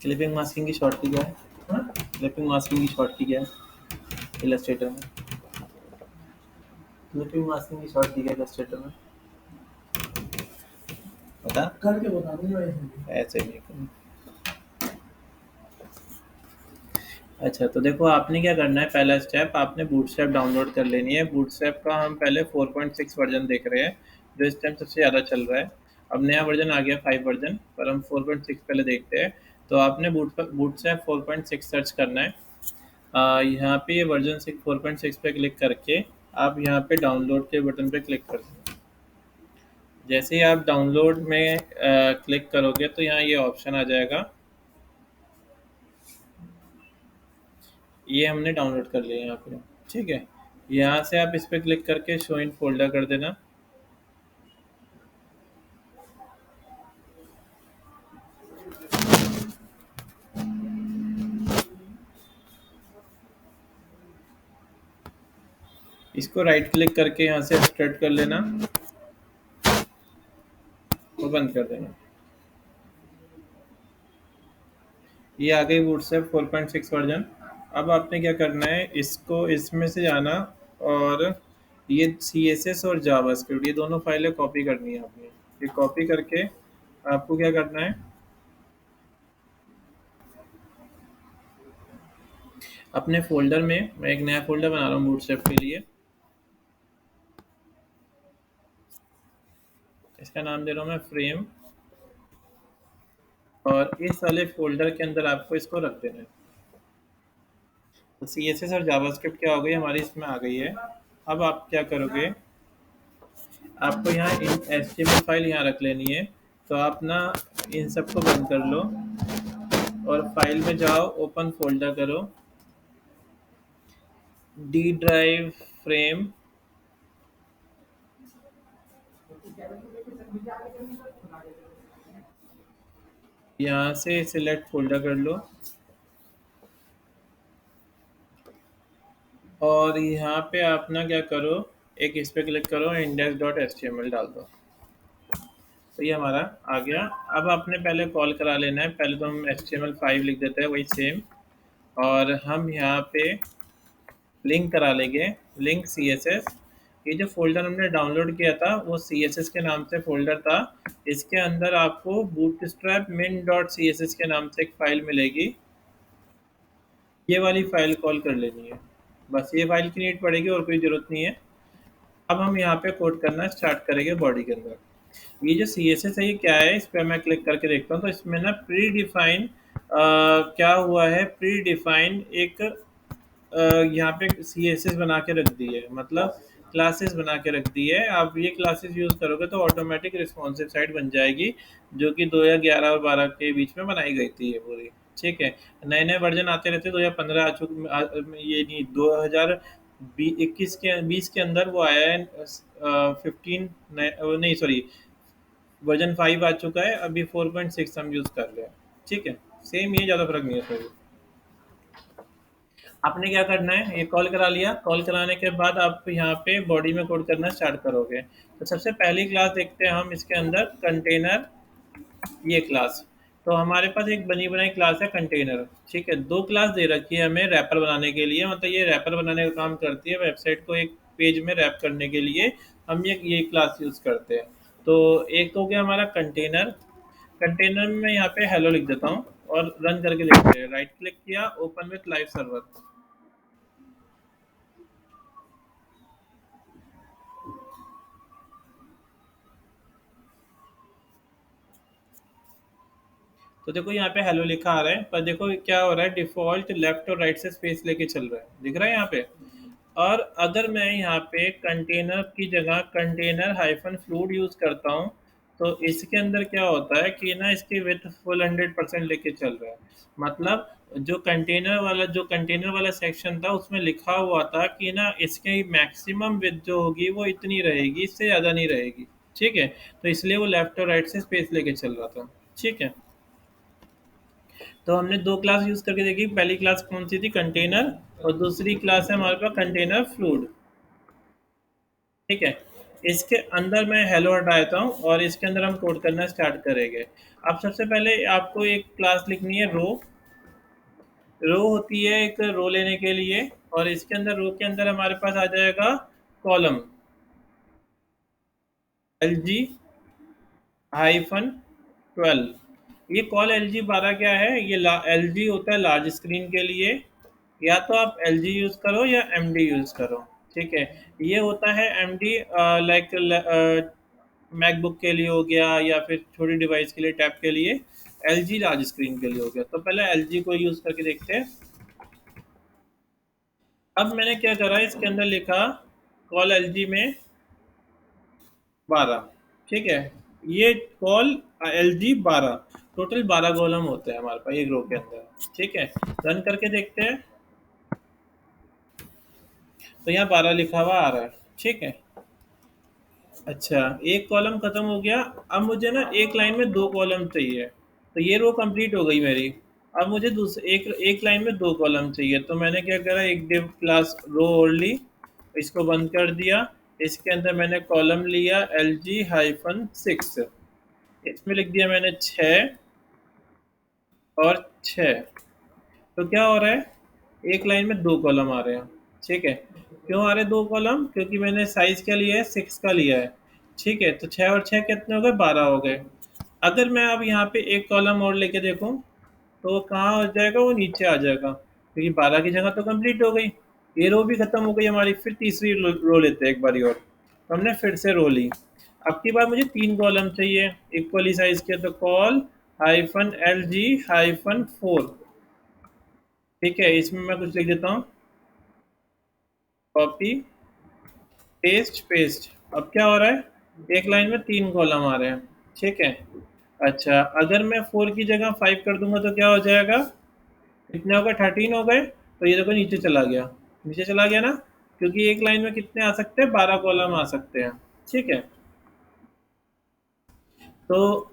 Clipping masking की short की क्या है? क्लिपिंग मास्किंग की शॉर्ट की क्या है इलस्ट्रेटर में? क्लिपिंग मास्किंग की शॉर्ट की क्या है इलस्ट्रेटर में? बता करके बता दूंगा ऐसे नहीं। अच्छा, तो देखो आपने क्या करना है, पहला स्टेप आपने बूटस्ट्रैप डाउनलोड कर लेनी है। बूटस्ट्रैप का हम पहले 4.6 वर्जन देख रहे हैं, जो इस टाइम सबसे ज़्यादा चल रहा है। अब नया वर्जन आ गया 5 वर्जन, पर हम 4.6 पहले देखते हैं। तो आपने बूटस्ट्रैप 4.6 सर्च करना है। यहाँ पे ये वर्जन 4.6 पे क्लिक करके आप यहाँ पे डाउनलोड के बटन पे क्लिक कर दें। जैसे ही आप डाउनलोड में क्लिक करोगे तो यहाँ ये ऑप्शन आ जाएगा। ये हमने डाउनलोड कर लिया यहाँ पे, ठीक है। यहाँ से आप इस पर क्लिक करके शो इन फोल्डर कर देना। इसको राइट क्लिक करके यहाँ से एक्सट्रैक्ट कर लेना और बंद कर देना। ये आ गई बूटस्ट्रैप 4.6 वर्जन। अब आपने क्या करना है, इसको इसमें से जाना और ये CSS और जावास्क्रिप्ट ये दोनों फाइलें कॉपी करनी है आपने। ये कॉपी करके आपको क्या करना है, अपने फोल्डर में, मैं एक नया फोल्डर बना रहा हूँ बूटस्ट्रैप के लिए। इसका नाम दे रहा हूँ मैं फ्रेम, और इस वाले फोल्डर के अंदर आपको इसको रख देना है। तो CSS और जावास्क्रिप्ट क्या हो गई हमारी, इसमें आ गई है। अब आप क्या करोगे, आपको यहाँ इन HTML फाइल यहाँ रख लेनी है। तो आप ना इन सबको बंद कर लो और फाइल में जाओ, ओपन फोल्डर करो, डी ड्राइव फ्रेम, यहाँ से सिलेक्ट फोल्डर कर लो और यहाँ पे आप ना क्या करो, एक इस पे क्लिक करो, index.html डाल दो। तो ये हमारा आ गया। अब आपने पहले कॉल करा लेना है। पहले तो हम HTML5 लिख देते हैं वही सेम, और हम यहाँ पे लिंक करा लेंगे, लिंक CSS। ये जो फोल्डर हमने डाउनलोड किया था वो CSS के नाम से फोल्डर था। इसके अंदर आपको bootstrap min.css के नाम से एक फाइल मिलेगी। ये वाली फाइल कॉल कर लेनी है, बस ये फाइल की नीड पड़ेगी और कोई ज़रूरत नहीं है। अब हम यहाँ पे कोड करना स्टार्ट करेंगे बॉडी के अंदर। ये जो CSS है ये क्या है, इस पर मैं क्लिक करके देखता हूँ। तो इसमें ना प्री डिफाइन क्या हुआ है, प्री डिफाइन एक यहाँ पे CSS बना के रख दी है, मतलब क्लासेस बना के रख दी है। आप ये क्लासेस यूज़ करोगे तो ऑटोमेटिक रिस्पॉन्सिव साइट बन जाएगी, जो कि 2011 और 12 के बीच में बनाई गई थी ये पूरी, ठीक है। नए नए वर्जन आते रहते, 2015 आ चुके, ये नहीं 2021 के 20 के अंदर वो आया है। 15 नहीं सॉरी, वर्जन 5 आ चुका है, अभी 4.6 हम यूज़ कर रहे हैं, ठीक है। सेम ही, ज़्यादा फर्क नहीं है सर। आपने क्या करना है, ये कॉल करा लिया। कॉल कराने के बाद आप यहाँ पे बॉडी में कोड करना स्टार्ट करोगे। तो सबसे पहली क्लास देखते हैं हम इसके अंदर, कंटेनर, ये क्लास। तो हमारे पास एक बनी बनाई क्लास है कंटेनर, ठीक है। दो क्लास दे रखी है हमें रैपर बनाने के लिए, मतलब ये रैपर बनाने का काम करती है, वेबसाइट को एक पेज में रैप करने के लिए हम ये क्लास यूज़ करते हैं। तो एक तो हो गया हमारा कंटेनर। कंटेनर में मैं यहाँ पे हेलो लिख देता हूँ और रन करके देखते हैं। राइट क्लिक किया, ओपन विथ लाइव सर्वर। तो देखो यहाँ पे हेलो लिखा आ रहा है, पर देखो क्या हो रहा है, डिफॉल्ट लेफ्ट और राइट से स्पेस लेके चल रहा है, दिख रहा है यहाँ पे। और अगर मैं यहाँ पे कंटेनर की जगह कंटेनर हाइफन फ्लूड यूज़ करता हूँ, तो इसके अंदर क्या होता है कि ना इसकी विथ फुल 100% लेके चल रहा है। मतलब जो कंटेनर वाला सेक्शन था उसमें लिखा हुआ था कि ना इसकी मैक्सिमम विथ जो होगी वो इतनी रहेगी, इससे ज़्यादा नहीं रहेगी, ठीक है। तो इसलिए वो लेफ्ट और राइट से स्पेस लेके चल रहा था, ठीक है। तो हमने दो क्लास यूज़ करके देखी। पहली क्लास कौन सी थी, कंटेनर, और दूसरी क्लास है हमारे पास कंटेनर फ्लूड, ठीक है। इसके अंदर मैं हेलो हटा देता हूँ और इसके अंदर हम कोड करना स्टार्ट करेंगे। अब सबसे पहले आपको एक क्लास लिखनी है रो। रो होती है एक रो लेने के लिए, और इसके अंदर रो के अंदर हमारे पास आ जाएगा कॉलम एल जी हाइफन 12। ये कॉल एल जी 12 क्या है, ये एल जी होता है लार्ज स्क्रीन के लिए। या तो आप एल जी यूज़ करो या एम डी यूज़ करो, ठीक है। ये होता है एम डी लाइक मैकबुक के लिए हो गया, या फिर छोटी डिवाइस के लिए टैब के लिए। एल जी लार्ज स्क्रीन के लिए हो गया। तो पहले एल जी को यूज़ करके देखते हैं। अब मैंने क्या करा, इसके अंदर लिखा कॉल एल जी में 12, ठीक है। ये call L G 12, total 12 column होते हैं हमारे पास एक रो के अंदर, ठीक है। रन करके देखते हैं, तो यहाँ 12 लिखा हुआ आ रहा है, ठीक है। अच्छा, एक कॉलम खत्म हो गया। अब मुझे ना एक लाइन में दो कॉलम चाहिए, तो ये रो कंप्लीट हो गई मेरी। अब मुझे दूसरे एक एक लाइन में दो कॉलम चाहिए, तो मैंने क्या करा, एक डिव क्लास रो और ली, इसको बंद कर दिया। इसके अंदर मैंने कॉलम लिया एल जी हाइफन 6, इसमें लिख दिया मैंने 6 और 6। तो क्या हो रहा है, एक लाइन में दो कॉलम आ रहे हैं, ठीक है। क्यों आ रहे दो कॉलम, क्योंकि मैंने साइज क्या लिया है, 6 का लिया है, ठीक है। तो 6 और 6 कितने हो गए, 12 हो गए। अगर मैं अब यहाँ पे एक कॉलम और लेके देखूँ, तो वो कहाँ हो जाएगा, वो नीचे आ जाएगा, क्योंकि 12 की जगह तो कंप्लीट हो गई। ये रो भी खत्म हो गई हमारी। फिर तीसरी रो लेते हैं एक बारी और। तो हमने फिर से रो ली। अब की बार मुझे तीन कॉलम चाहिए इक्वली साइज के, तो call hyphen L G hyphen 4, ठीक है। इसमें मैं कुछ लिख देता हूँ, कॉपी पेस्ट पेस्ट। अब क्या हो रहा है, एक लाइन में तीन कॉलम आ रहे हैं, ठीक है। अच्छा, अगर मैं 4 की जगह 5 कर दूंगा तो क्या हो जाएगा, कितने हो गए, 13 हो गए। तो ये देखो नीचे चला गया, नीचे चला गया ना, क्योंकि एक लाइन में कितने आ सकते हैं, 12 कॉलम आ सकते हैं, ठीक है। तो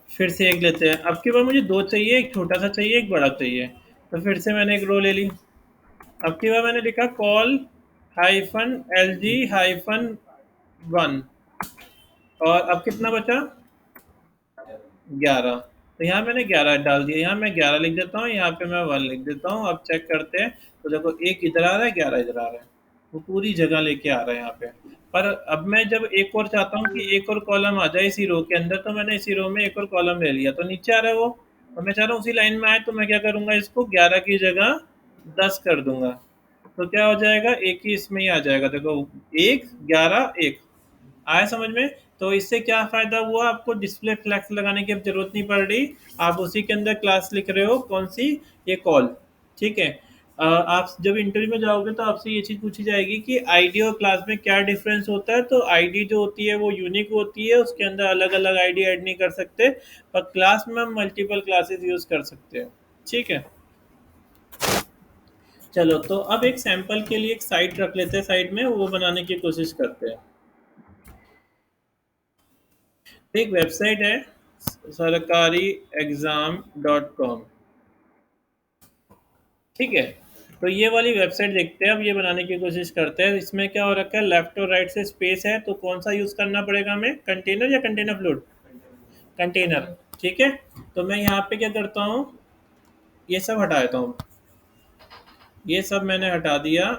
फिर से एक लेते हैं। अब की बार मुझे दो चाहिए, एक छोटा सा चाहिए, एक बड़ा चाहिए। तो फिर से मैंने एक रो ले ली। अब की बार मैंने लिखा call hyphen L G hyphen 1, और अब कितना बचा, 11। तो यहाँ मैंने 11 डाल दिया, यहाँ मैं 11 लिख देता हूँ, यहाँ पे मैं 1 लिख देता हूँ। अब चेक करते हैं, तो देखो एक इधर आ रहा है, 11 इधर आ रहा है, वो पूरी जगह लेके आ रहा है यहाँ पे। पर अब मैं जब एक और चाहता हूँ कि एक और कॉलम आ जाए इसी रो के अंदर, तो मैंने इसी रो में एक और कॉलम ले लिया, तो नीचे आ रहा है वो। और मैं चाह रहा हूँ उसी लाइन में आए, तो मैं क्या करूँगा, इसको 11 की जगह 10 कर दूंगा। तो क्या हो जाएगा, एक ही इसमें ही आ जाएगा, देखो 1 11 1 आया समझ में। तो इससे क्या फ़ायदा हुआ, आपको डिस्प्ले फ्लैक्स लगाने की अब ज़रूरत नहीं पड़ रही। आप उसी के अंदर क्लास लिख रहे हो, कौन सी, ये कॉल, ठीक है। आप जब इंटरव्यू में जाओगे तो आपसे ये चीज़ पूछी जाएगी कि आईडी और क्लास में क्या डिफरेंस होता है। तो आईडी जो होती है वो यूनिक होती है, उसके अंदर अलग अलग आईडी ऐड नहीं कर सकते, पर क्लास में हम मल्टीपल क्लासेस यूज़ कर सकते हैं, ठीक है। चलो, तो अब एक सैंपल के लिए एक साइट रख लेते हैं साइड में, वो बनाने की कोशिश करते हैं। एक वेबसाइट है सरकारी एग्ज़ाम डॉट कॉम, ठीक है। तो ये वाली वेबसाइट देखते हैं, अब ये बनाने की कोशिश करते हैं। इसमें क्या हो रखा है, लेफ्ट और राइट से स्पेस है, तो कौन सा यूज़ करना पड़ेगा हमें, कंटेनर या कंटेनर फ्लोट, कंटेनर, ठीक है। तो मैं यहाँ पे क्या करता हूँ, ये सब हटा देता हूँ, ये सब मैंने हटा दिया,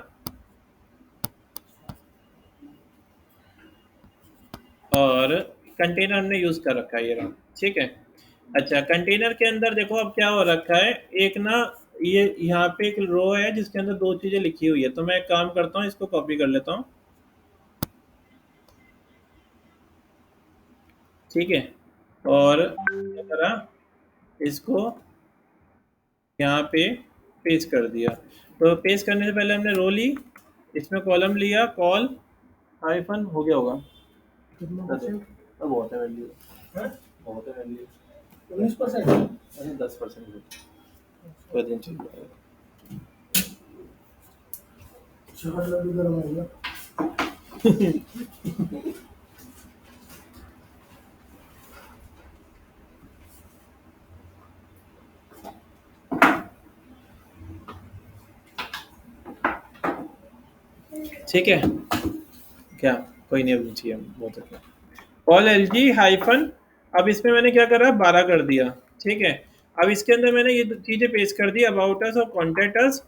और कंटेनर हमने यूज़ कर रखा है ये रहा, ठीक है। अच्छा, कंटेनर के अंदर देखो अब क्या हो रखा है, एक ना ये यहाँ पे एक रो है जिसके अंदर दो चीज़ें लिखी हुई है। तो मैं एक काम करता हूँ, इसको कॉपी कर लेता हूँ, ठीक है। और क्या करा, इसको यहाँ पे पेस्ट कर दिया। तो पेस्ट करने से पहले हमने रो ली, इसमें कॉलम लिया, कॉल हाइफन हो गया होगा, अब बहुत है वैल्यू, बहुत है वैल्यू, 19%, अरे 10% पर दिन चल जाएगा। ठीक है क्या, कोई नहीं, अब नहीं चाहिए, बहुत अच्छा। कॉल एल जी हाइफन, अब इसमें मैंने क्या करा, 12 कर दिया। ठीक है, अब इसके अंदर मैंने ये चीज़ें पेस्ट कर दी, अबाउट अस और कॉन्टैक्ट अस।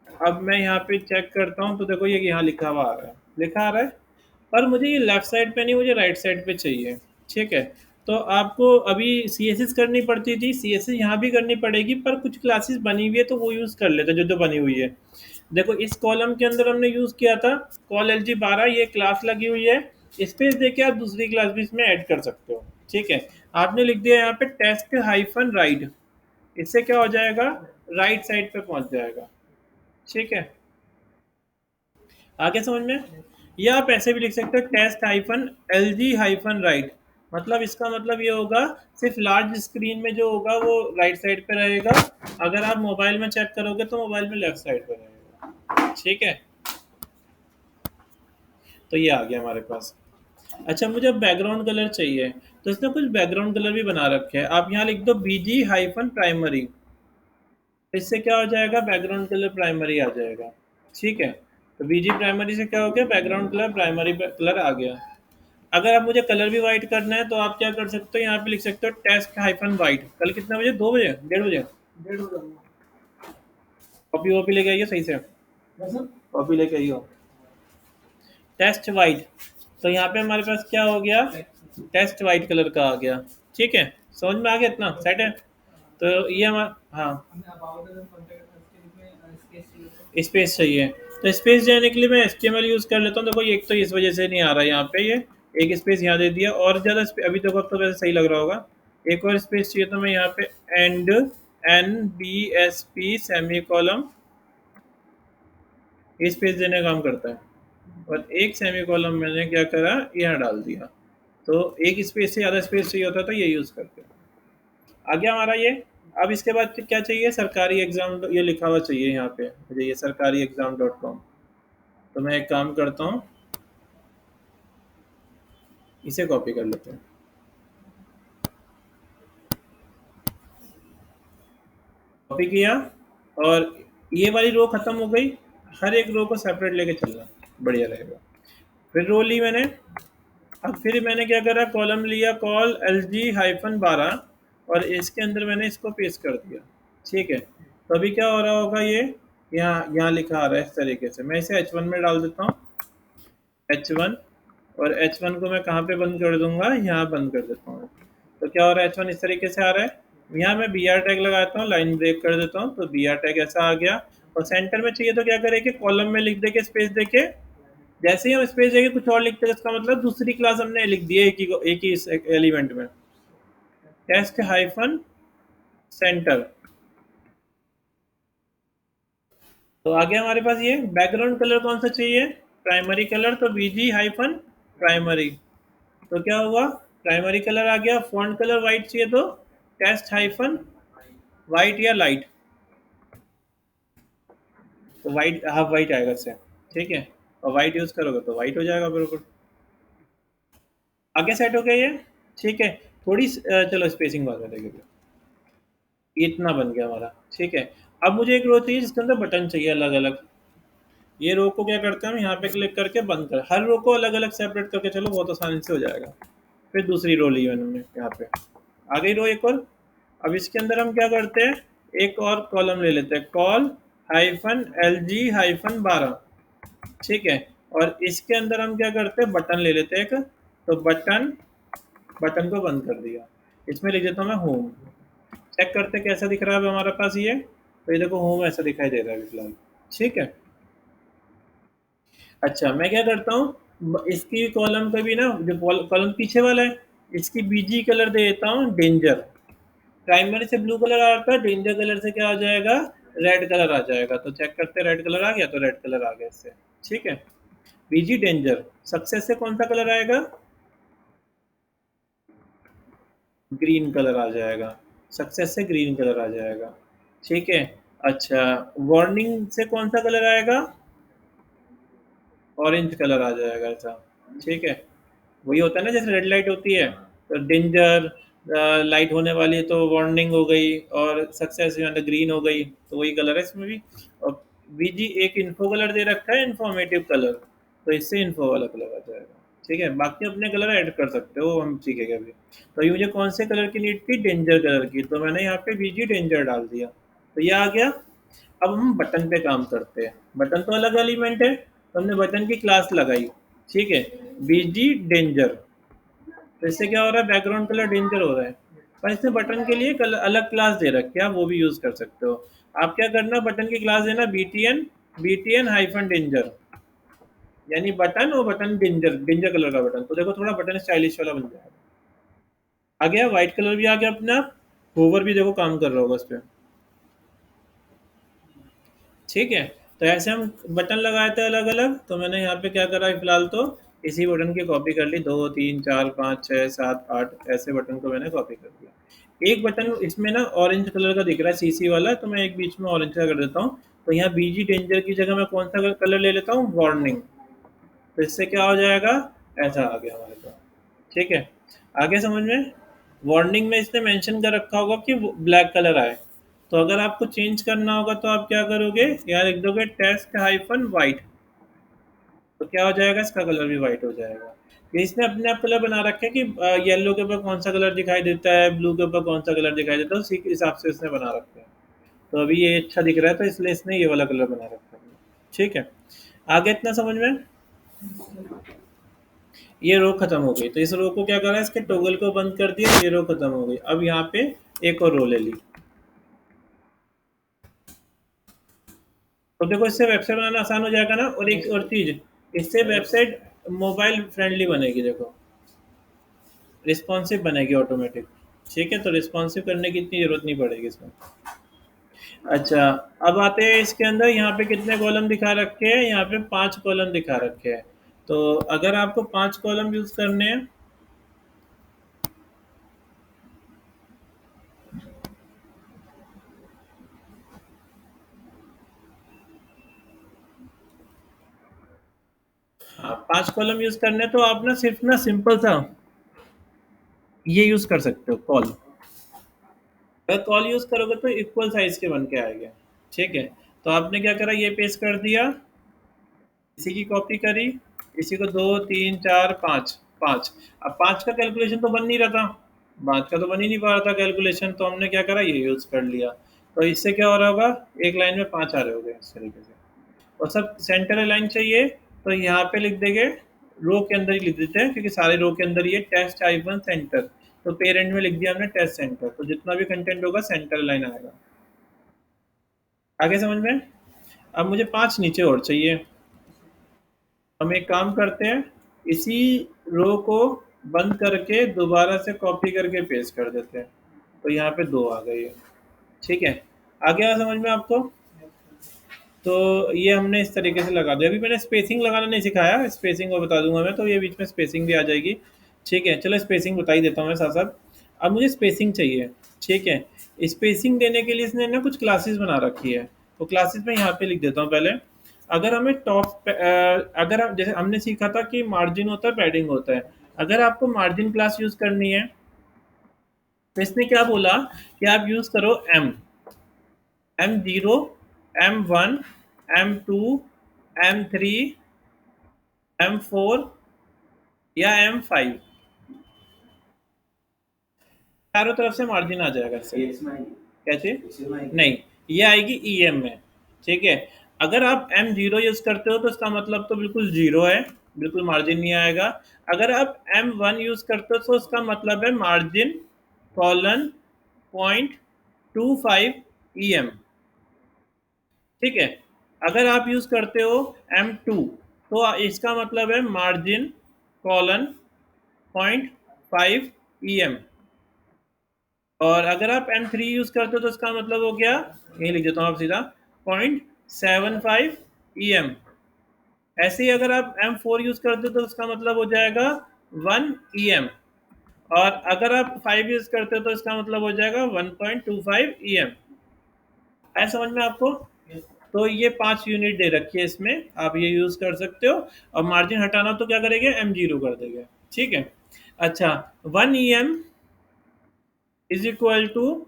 अब मैं यहाँ पे चेक करता हूँ तो देखो ये यहाँ लिखा हुआ आ रहा है, लिखा आ रहा है, पर मुझे ये लेफ्ट साइड पे नहीं, मुझे राइट साइड पे चाहिए। ठीक है, तो आपको अभी सी एस एस करनी पड़ती थी, सी एस एस यहाँ भी करनी पड़ेगी, पर कुछ क्लासेस बनी हुई है तो वो यूज़ कर लेते जो जो बनी हुई है। देखो इस कॉलम के अंदर हमने यूज़ किया था कॉल एल जी 12, ये क्लास लगी हुई है, स्पेस देके आप दूसरी क्लास भी इसमें ऐड कर सकते हो। ठीक है, आपने लिख दिया यहाँ पे टेस्ट हाइफन राइट, इससे क्या हो जाएगा, राइट साइड पे पहुंच जाएगा। ठीक है, आगे समझ में। या आप ऐसे भी लिख सकते हो test hyphen L G hyphen right, मतलब इसका मतलब ये होगा सिर्फ लार्ज स्क्रीन में जो होगा वो राइट साइड पे रहेगा, अगर आप मोबाइल में चेक करोगे तो मोबाइल में लेफ्ट साइड पे रहेगा। ठीक है, तो ये आ गया हमारे पास। अच्छा, मुझे अब बैकग्राउंड कलर चाहिए, तो इसने कुछ बैकग्राउंड कलर भी बना रखे हैं, आप यहाँ लिख दो बीजी हाइफन प्राइमरी, इससे क्या हो जाएगा, बैकग्राउंड कलर प्राइमरी आ जाएगा। ठीक है, तो बीजी प्राइमरी से क्या हो गया, बैकग्राउंड कलर प्राइमरी कलर आ गया। अगर आप मुझे कलर भी वाइट करना है तो आप क्या कर सकते हो, यहाँ पे लिख सकते हो टेस्ट हाइफन वाइट। कल कितना बजे, 2 बजे, 1:30 बजे, 1:30 बजे। कॉपी वॉपी लेके आइए सही से, कॉपी लेके आइयो, टेस्ट वाइट। तो यहाँ पे हमारे पास क्या हो गया, टेस्ट वाइट कलर का आ गया। ठीक है, समझ में आ गया, इतना सेट है। तो ये हमारा, हाँ, स्पेस चाहिए, तो स्पेस देने के लिए मैं HTML यूज़ कर लेता हूँ। देखो एक तो इस वजह से नहीं आ रहा है यहाँ पे, ये एक स्पेस यहाँ दे दिया, और ज़्यादा अभी देखो अब तो वैसे सही लग रहा होगा। एक और स्पेस चाहिए तो मैं यहाँ पे एंड NBSP सेमी कॉलम, ये स्पेस देने का काम करता है, और एक सेमी कॉलम मैंने क्या करा, यहाँ डाल दिया। तो एक स्पेस से ज़्यादा स्पेस चाहिए होता तो ये यूज़ करते हैं। आ गया हमारा ये। अब इसके बाद फिर क्या चाहिए, सरकारी एग्ज़ाम, ये लिखा हुआ चाहिए यहाँ पे मुझे, ये सरकारी एग्ज़ाम.com। तो मैं एक काम करता हूँ, इसे कॉपी कर लेते हैं, कॉपी किया, और ये वाली रो खत्म हो गई, हर एक रो को सेपरेट लेके चलना बढ़िया रहेगा। फिर रो ली मैंने, अब फिर मैंने क्या करा, कॉलम लिया कॉल एल जी हाइफन 12, और इसके अंदर मैंने इसको पेस्ट कर दिया। ठीक है, तो अभी क्या हो रहा होगा, ये यहाँ यहाँ लिखा आ रहा है इस तरीके से, मैं इसे H1 में डाल देता हूँ, H1, और H1 को मैं कहाँ पे बंद कर दूंगा, यहाँ बंद कर देता हूँ। तो क्या हो रहा है, H1 इस तरीके से आ रहा है, यहाँ मैं BR टैग लगाता हूँ, लाइन ब्रेक कर देता हूँ, तो BR टैग ऐसा आ गया। और सेंटर में चाहिए तो क्या करेंगे, कॉलम में लिख दे के स्पेस देके, जैसे ही हम स्पेस देके कुछ और लिखते हैं, इसका मतलब दूसरी क्लास हमने लिख दी है एक ही एलिमेंट में, टेस्ट हाइफन सेंटर। तो आ गया हमारे पास ये। बैकग्राउंड कलर कौन सा चाहिए, प्राइमरी कलर, तो बीजी हाइफन प्राइमरी, तो क्या हुआ, प्राइमरी कलर आ गया। फॉन्ट कलर वाइट चाहिए तो टेस्ट हाइफन वाइट या लाइट, तो वाइट, हाफ वाइट आएगा इससे। ठीक है, और वाइट यूज़ करोगे तो वाइट हो जाएगा बिल्कुल। आगे सेट हो गया ये। ठीक है, थोड़ी चलो स्पेसिंग बात करेंगे, इतना बन गया हमारा। ठीक है, अब मुझे एक रो चाहिए जिसके अंदर बटन चाहिए अलग अलग। ये रो को क्या करते हैं हम, यहाँ पे क्लिक करके बंद कर, हर रो को अलग अलग सेपरेट करके चलो, बहुत आसानी से हो जाएगा। फिर दूसरी रो ली मैंने यहाँ पे, आ गई रो एक और। अब इसके अंदर हम क्या करते हैं, एक और कॉलम ले लेते हैं, call hyphen L G hyphen 12। ठीक है, और इसके अंदर हम क्या करते हैं, बटन ले लेते हैं एक, तो बटन, बटन को बंद कर दिया, इसमें लिख देता हूँ मैं होम। चेक करते कैसा दिख रहा है हमारे पास ये, तो ये देखो होम ऐसा दिखाई दे रहा है फिलहाल। ठीक है, अच्छा मैं क्या करता हूँ, इसकी कॉलम पे भी ना, जो कॉलम पीछे वाला है, इसकी बीजी कलर दे देता हूँ डेंजर। प्राइमरी से ब्लू कलर आ रहा था, डेंजर कलर से क्या आ जाएगा, रेड कलर आ जाएगा। तो चेक करते, रेड कलर आ गया, तो रेड कलर आ गया इससे। ठीक है, बीजी डेंजर। सक्सेस से कौन सा कलर आएगा, ग्रीन कलर आ जाएगा, सक्सेस से ग्रीन कलर आ जाएगा। ठीक है, अच्छा वार्निंग से कौन सा कलर आएगा, ऑरेंज कलर आ जाएगा ऐसा। ठीक है, वही होता है ना, जैसे रेड लाइट होती है तो डेंजर लाइट होने वाली है तो वार्निंग हो गई, और सक्सेस मतलब ग्रीन हो गई, तो वही कलर है इसमें भी। और बीजी एक इन्फो कलर दे रखा है, इन्फॉर्मेटिव कलर, तो इससे इन्फो वाला कलर आ जाएगा। ठीक है, बाकी अपने कलर ऐड कर सकते हो, हम सीखेंगे अभी। तो ये मुझे कौन से कलर की नीड थी, डेंजर कलर की, तो मैंने यहाँ पे बीजी डेंजर डाल दिया, तो ये आ गया। अब हम बटन पे काम करते हैं। बटन तो अलग एलिमेंट है, तो हमने बटन की क्लास लगाई, ठीक है, बीजी डेंजर। तो इससे क्या हो रहा है, बैकग्राउंड कलर डेंजर हो रहा है, पर इसने बटन के लिए अलग क्लास दे रखी है, आप वो भी यूज कर सकते हो। आप क्या करना, बटन की क्लास देना बीटीएन हाइफन डेंजर, यानी बटन और बटन डेंजर, डेंजर कलर का बटन, तो देखो थोड़ा बटन स्टाइलिश वाला बन जाएगा। आ गया व्हाइट कलर भी आ गया अपना, होवर भी देखो काम कर रहा होगा उस पर, ठीक है। तो ऐसे हम बटन लगाए थे अलग अलग, तो मैंने यहाँ पे क्या करा है फिलहाल, तो इसी बटन की कॉपी कर ली, 2 3 4 5 6 7 8 ऐसे बटन को मैंने कॉपी कर दिया। एक बटन इसमें ना ऑरेंज कलर का दिख रहा है, सीसी वाला, तो मैं एक बीच में ऑरेंज का कर देता हूँ। तो यहाँ बीजी डेंजर की जगह मैं कौन सा कलर ले लेता हूँ, वार्निंग। तो इससे क्या हो जाएगा, ऐसा आ गया हमारे पास, ठीक है। आगे समझ में, वार्निंग में इसने मेंशन कर रखा होगा कि ब्लैक कलर आए, तो अगर आपको चेंज करना होगा तो आप क्या करोगे, यहाँ लिख दोगे टेस्ट हाइफन वाइट, तो क्या हो जाएगा, इसका कलर भी वाइट हो जाएगा। ये इसने अपने आप कलर बना रखे हैं कि येलो के ऊपर कौन सा कलर दिखाई देता है, ब्लू के ऊपर कौन सा कलर दिखाई देता है, उसी के हिसाब से इसने बना रखे हैं। तो अभी ये अच्छा दिख रहा है, तो इसलिए इसने ये वाला कलर बना रखा है, ठीक है। आगे इतना समझ में, ये रो खत्म हो गई, तो इस रो को क्या करा, इसके टोगल को बंद कर दिया, ये रो खत्म हो गई। अब यहाँ पे एक और रो ले ली, तो देखो इससे वेबसाइट बनाना आसान हो जाएगा ना। और एक और चीज, इससे वेबसाइट मोबाइल फ्रेंडली बनेगी, देखो रिस्पॉन्सिव बनेगी ऑटोमेटिक, ठीक है। तो रिस्पॉन्सिव करने की इतनी जरूरत नहीं पड़ेगी इसमें। अच्छा, अब आते हैं इसके अंदर, यहाँ पे कितने कॉलम दिखा रखे हैं, यहाँ पे 5 कॉलम दिखा रखे हैं। तो अगर आपको 5 कॉलम यूज करने हैं, हाँ 5 कॉलम यूज करने, तो आप ना सिर्फ ना सिंपल सा ये यूज कर सकते हो, कॉल। अगर कॉल यूज करोगे तो इक्वल साइज के बन के आएंगे, ठीक है। तो आपने क्या करा, ये पेस्ट कर दिया, इसी की कॉपी करी, इसी को 2 3 4 5 5। अब 5 का कैलकुलेशन तो बन नहीं रहा था, 5 का तो बन ही नहीं पा रहा था कैलकुलेशन, तो हमने क्या करा, ये यूज कर लिया। तो इससे क्या हो रहा होगा, एक लाइन में 5 आ रहे होंगे इस तरीके से। और सब सेंटर लाइन चाहिए, तो यहाँ पे लिख देंगे, रो के अंदर ही लिख देते हैं, क्योंकि सारे रो के अंदर ये टेस्ट आइकन सेंटर, तो पेरेंट में लिख दिया हमने टेस्ट सेंटर, तो जितना भी कंटेंट होगा सेंटर लाइन आएगा। आगे समझ में, अब मुझे 5 नीचे और चाहिए। हम एक काम करते हैं, इसी रो को बंद करके दोबारा से कॉपी करके पेस्ट कर देते हैं, तो यहाँ पे 2 आ गई है, ठीक है। आ गया समझ में आपको। तो ये हमने इस तरीके से लगा दिया। अभी मैंने स्पेसिंग लगाना नहीं सिखाया, स्पेसिंग और बता दूंगा मैं, तो ये बीच में स्पेसिंग भी आ जाएगी, ठीक है। चलो स्पेसिंग बता ही देता हूँ मैं साथ साथ। अब मुझे स्पेसिंग चाहिए, ठीक है। स्पेसिंग देने के लिए इसने ना कुछ क्लासेस बना रखी है, तो क्लासेस में यहाँ पे लिख देता हूँ पहले। अगर हमें अगर हम जैसे हमने सीखा था कि मार्जिन होता है, पैडिंग होता है, अगर आपको मार्जिन क्लास यूज करनी है, तो इसने क्या बोला कि आप यूज करो M0, M1, M2, M3, M4 या M5, चारों तरफ से मार्जिन आ जाएगा इससे। कैसे, नहीं, ये आएगी EM में, ठीक है। अगर आप M0 यूज करते हो तो इसका मतलब तो बिल्कुल जीरो है, बिल्कुल मार्जिन नहीं आएगा। अगर आप M1 यूज करते हो तो इसका मतलब है मार्जिन कॉलन 0.25 EM, ठीक है। अगर आप यूज करते हो M2, तो इसका मतलब है मार्जिन कॉलन 0.5 EM। और अगर आप M3 यूज करते हो तो इसका मतलब हो गया, यही लिख देता हूँ आप सीधा, 0.75 EM। ऐसे ही अगर आप M4 यूज करते हो तो इसका मतलब हो जाएगा 1 EM। और अगर आप 5 यूज करते हो तो इसका मतलब हो जाएगा 1.25 EM। है समझ में आपको। तो ये 5 यूनिट दे रखी है इसमें, आप ये यूज कर सकते हो। और मार्जिन हटाना तो क्या करेंगे, M0 कर देंगे, ठीक है। अच्छा, 1 EM is equal to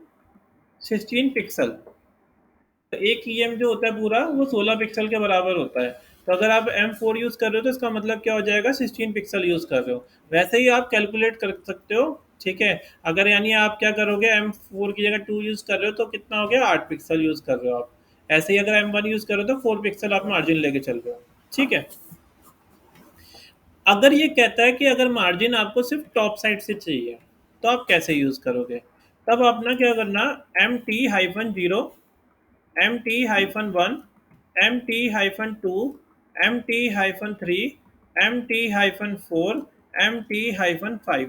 16 pixel. तो 1 EM जो होता है पूरा, वो 16 पिक्सल के बराबर होता है। तो अगर आप M4 यूज़ कर रहे हो तो इसका मतलब क्या हो जाएगा, 16 पिक्सल यूज़ कर रहे हो। वैसे ही आप कैलकुलेट कर सकते हो, ठीक है। अगर यानी आप क्या करोगे, M4 की जगह 2 यूज़ कर रहे हो तो कितना हो गया, 8 पिक्सल यूज़ कर रहे हो आप। ऐसे ही अगर M1 यूज़ कर रहे हो तो 4 पिक्सल आप मार्जिन लेके चल रहे हो, ठीक है। अगर ये कहता है कि अगर मार्जिन आपको सिर्फ टॉप साइड से चाहिए तो आप कैसे यूज़ करोगे, तब अपना क्या करना, MT-0, MT-1, MT-2, MT-3, MT-4, MT-5,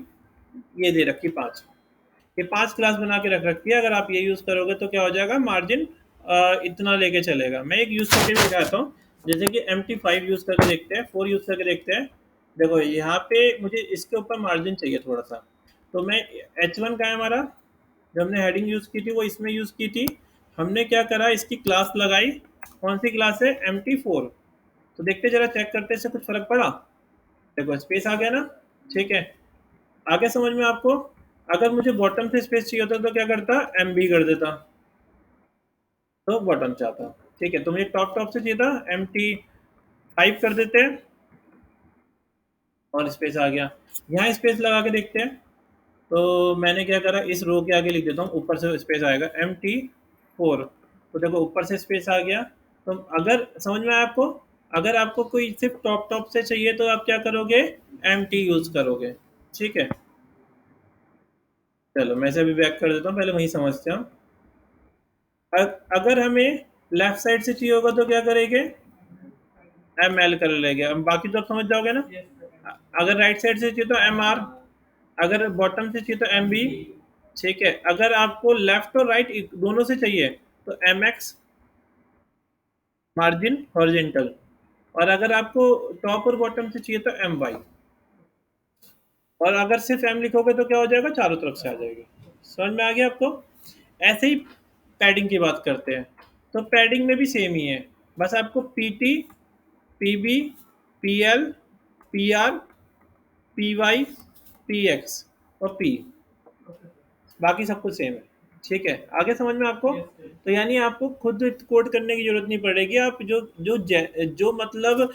ये दे रखी 5। ये 5 क्लास बना के रख रखी है। अगर आप ये यूज़ करोगे तो क्या हो जाएगा, मार्जिन इतना लेके चलेगा। मैं एक यूज़ करके भी दिखाता हूँ, जैसे कि MT5 यूज़ करके देखते हैं, 4 यूज़ करके देखते हैं। देखो यहाँ पे मुझे इसके ऊपर मार्जिन चाहिए थोड़ा सा, तो मैं H1 का है हमारा, जो हमने हेडिंग यूज़ की थी वो इसमें यूज़ की थी। हमने क्या करा, इसकी क्लास लगाई, कौन सी क्लास है, MT4। तो देखते जरा, चेक करते इससे कुछ फर्क पड़ा। देखो स्पेस आ गया ना, ठीक है। आगे समझ में आपको, अगर मुझे बॉटम से स्पेस चाहिए होता तो क्या करता, MB कर देता, तो बॉटम चाहता, ठीक है। तो मुझे टॉप टॉप से चाहिए था, MT5 कर देते हैं और स्पेस आ गया। यहाँ स्पेस लगा के देखते हैं, तो मैंने क्या करा, इस रो के आगे लिख देता हूँ, ऊपर से स्पेस आएगा MT4। तो देखो ऊपर से स्पेस आ गया। तो अगर समझ में आया आपको, अगर आपको कोई सिर्फ टॉप टॉप से चाहिए तो आप क्या करोगे, MT यूज़ करोगे, ठीक है। चलो मैं इसे अभी बैक कर देता हूँ, पहले वही समझते हैं। अगर हमें लेफ्ट साइड से चाहिए होगा तो क्या करेंगे, ML कर लेंगे। अब बाकी तो आप समझ जाओगे ना। अगर राइट साइड से चाहिए तो MR, अगर बॉटम से चाहिए तो MB, ठीक है। अगर आपको लेफ्ट और राइट दोनों से चाहिए तो MX, मार्जिन हॉरिजेंटल। और अगर आपको टॉप और बॉटम से चाहिए तो MY। और अगर सिर्फ M लिखोगे तो क्या हो जाएगा, चारों तरफ से आ जाएगी। समझ में आ गया आपको। ऐसे ही पैडिंग की बात करते हैं, तो पैडिंग में भी सेम ही है। बस आपको PT, PB, PL, PR, PY, PX और P, बाकी सब कुछ सेम है, ठीक है। आगे समझ में आपको। तो यानी आपको खुद कोड करने की जरूरत नहीं पड़ेगी। आप जो मतलब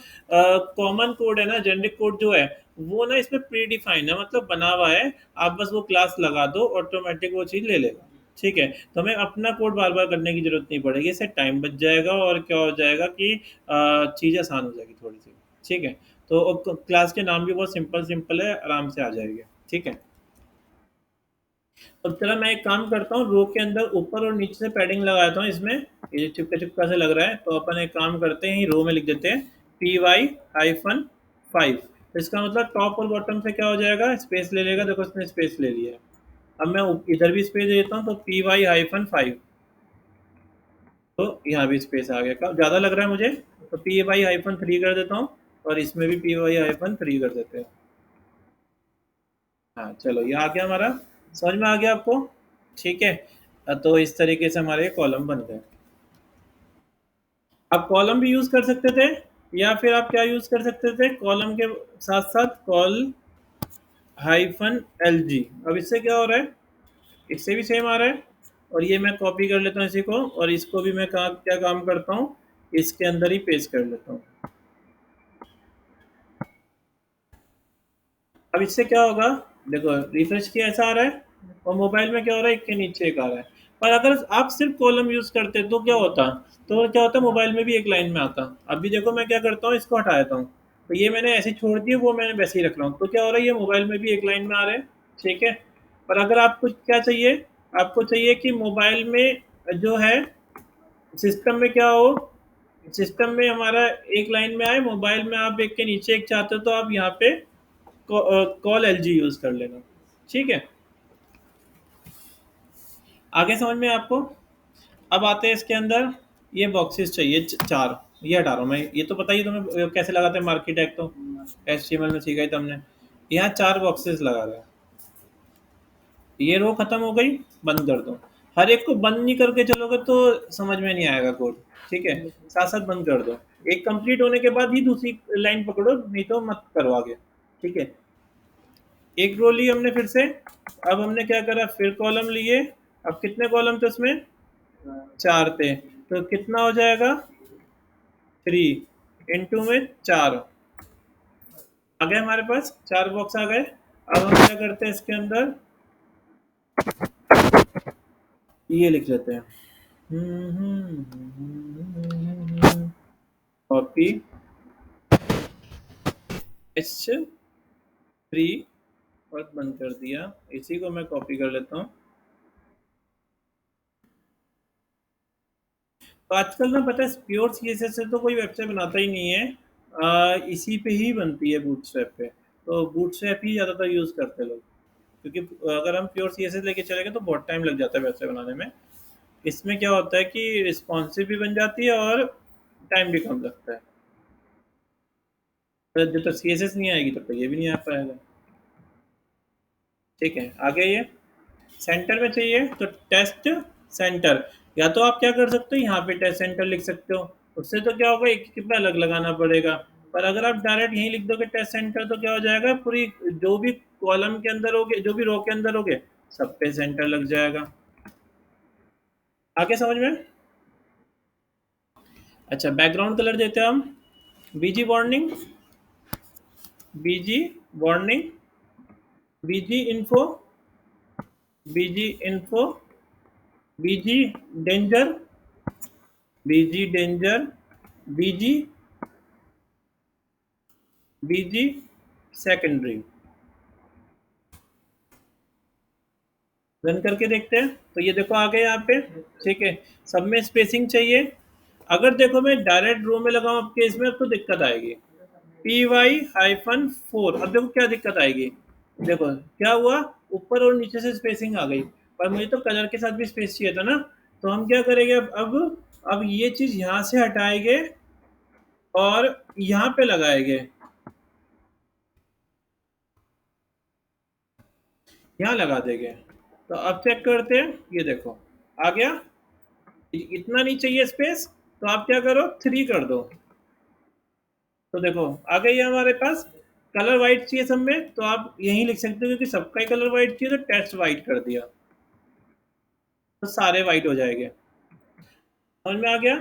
कॉमन कोड है ना, जेनरिक कोड जो है वो ना इसमें प्री डिफाइन है, मतलब बना हुआ है। आप बस वो क्लास लगा दो, ऑटोमेटिक वो चीज़ ले लेगा, ठीक है। तो हमें अपना कोड बार बार करने की जरूरत नहीं पड़ेगी, इससे टाइम बच जाएगा और क्या हो जाएगा कि चीज़ आसान हो जाएगी थोड़ी सी, ठीक है। तो क्लास के नाम भी बहुत सिंपल सिंपल है, आराम से आ जाएंगे, ठीक है। अब चला मैं एक काम करता हूँ, रो के अंदर ऊपर और नीचे से पैडिंग लगाता हूँ इसमें। ये चिपका चिपका से लग रहा है, तो अपन एक काम करते हैं, रो में लिख देते हैं PY-5। तो इसका मतलब टॉप और बॉटम से क्या हो जाएगा, स्पेस ले लेगा। देखो इसने स्पेस ले लिया है। अब मैं इधर भी स्पेस देता हूँ, तो PY-5, तो यहाँ भी स्पेस आ गया। ज़्यादा लग रहा है मुझे, तो PY-3 कर देता हूँ, और इसमें भी PY-3 कर देते हैं। हाँ चलो, ये आ गया हमारा, समझ में आ गया आपको, ठीक है। तो इस तरीके से हमारे कॉलम बन गए। आप कॉलम भी यूज कर सकते थे, या फिर आप क्या यूज कर सकते थे, कॉलम के साथ साथ -LG। अब इससे क्या हो रहा है, इससे भी सेम आ रहा है। और ये मैं कॉपी कर लेता हूँ इसी को, और इसको भी मैं क्या काम करता हूँ, इसके अंदर ही पेस्ट कर लेता हूँ। अब इससे क्या होगा, देखो रिफ्रेश किया ऐसा आ रहा है, और मोबाइल में क्या हो रहा है, एक के नीचे एक आ रहा है। पर अगर आप सिर्फ कॉलम यूज करते तो क्या होता, तो क्या होता, मोबाइल में भी एक लाइन में आता। अभी देखो मैं क्या करता हूँ, इसको हटा देता हूँ, तो ये मैंने ऐसे छोड़ दिया, वो मैंने वैसे ही रख रहा हूँ। तो क्या हो रहा है, ये मोबाइल में भी एक लाइन में आ रहे हैं, ठीक है। पर अगर आपको क्या चाहिए, आपको चाहिए कि मोबाइल में जो है, सिस्टम में क्या हो, सिस्टम में हमारा एक लाइन में आए, मोबाइल में आप एक के नीचे एक चाहते हो, तो आप यहाँ पे कॉल LG यूज कर लेना, ठीक है। आगे समझ में आपको। अब आते हैं इसके अंदर, ये बॉक्सेस चाहिए 4। ये हटा रहा हूँ मैं, ये तो पता ही तुम्हें कैसे लगाते हैं मार्केट टैग, तो HTML में सीखा ही तुमने। यहाँ 4 बॉक्सेस लगा रहे हैं। ये रो खत्म हो गई, बंद कर दो। हर एक को बंद नहीं करके चलोगे तो समझ में नहीं आएगा कोड, ठीक है। साथ साथ बंद कर दो, एक कंप्लीट होने के बाद ही दूसरी लाइन पकड़ो, नहीं तो मत करो आगे, ठीक है। एक रो ली हमने फिर से। अब हमने क्या करा, फिर कॉलम लिए। अब कितने कॉलम थे उसमें, 4 थे, तो कितना हो जाएगा, 3। इनटू में 4 आ गए हमारे पास, 4 बॉक्स आ गए। अब हम क्या करते हैं, इसके अंदर ये लिख लेते हैं, कॉपी H3 और बंद कर दिया। इसी को मैं कॉपी कर लेता हूँ। तो आजकल ना पता है प्योर सीएसएस से तो कोई वेबसाइट बनाता ही नहीं है, इसी पे ही बनती है, बूटस्ट्रैप पे। तो बूटस्ट्रैप ही ज़्यादातर यूज़ करते हैं लोग, क्योंकि अगर हम प्योर सीएसएस लेके चलेंगे तो बहुत टाइम लग जाता है वेबसाइट बनाने में। इसमें क्या होता है कि रिस्पॉन्सिव भी बन जाती है और टाइम भी कम लगता है। तो जब तक सीएसएस नहीं आएगी तब तक ये भी नहीं आ पाएगा। ठीक है, आगे ये सेंटर में चाहिए तो टेस्ट सेंटर, या तो आप क्या कर सकते हो, यहाँ पे टेस्ट सेंटर लिख सकते हो। उससे तो क्या होगा, एक कितना अलग लगाना पड़ेगा। पर अगर आप डायरेक्ट यहीं लिख दोगे टेस्ट सेंटर तो क्या हो जाएगा, पूरी जो भी कॉलम के अंदर होगे, जो भी रो के अंदर होगे, सब पे सेंटर लग जाएगा। आगे समझ में? अच्छा, बैकग्राउंड कलर देते हैं हम बीजी वार्निंग, बीजी वार्निंग, बीजी इन्फो, बीजी इन्फो, बीजी डेंजर, बीजी डेंजर, बीजी, बीजी सेकेंडरी। रन करके देखते हैं तो ये देखो आ गए यहाँ पे। ठीक है, सब में स्पेसिंग चाहिए। अगर देखो मैं डायरेक्ट रो में लगाऊं आपके इसमें, अब तो दिक्कत आएगी। py-4, अब देखो क्या दिक्कत आएगी। देखो क्या हुआ, ऊपर और नीचे से स्पेसिंग आ गई, पर मुझे तो कलर के साथ भी स्पेस चाहिए था ना। तो हम क्या करेंगे, अब ये चीज यहाँ से हटाएंगे और यहाँ पे लगाएंगे, यहाँ लगा देंगे। तो अब चेक करते हैं, ये देखो आ गया। इतना नहीं चाहिए स्पेस, तो आप क्या करो, 3 कर दो। तो देखो आ गई है हमारे पास। कलर वाइट चाहिए सब में, तो आप यही लिख सकते हो, क्योंकि सबका ही कलर वाइट चाहिए तो टेस्ट वाइट कर दिया, तो सारे वाइट हो जाएंगे। समझ में आ गया?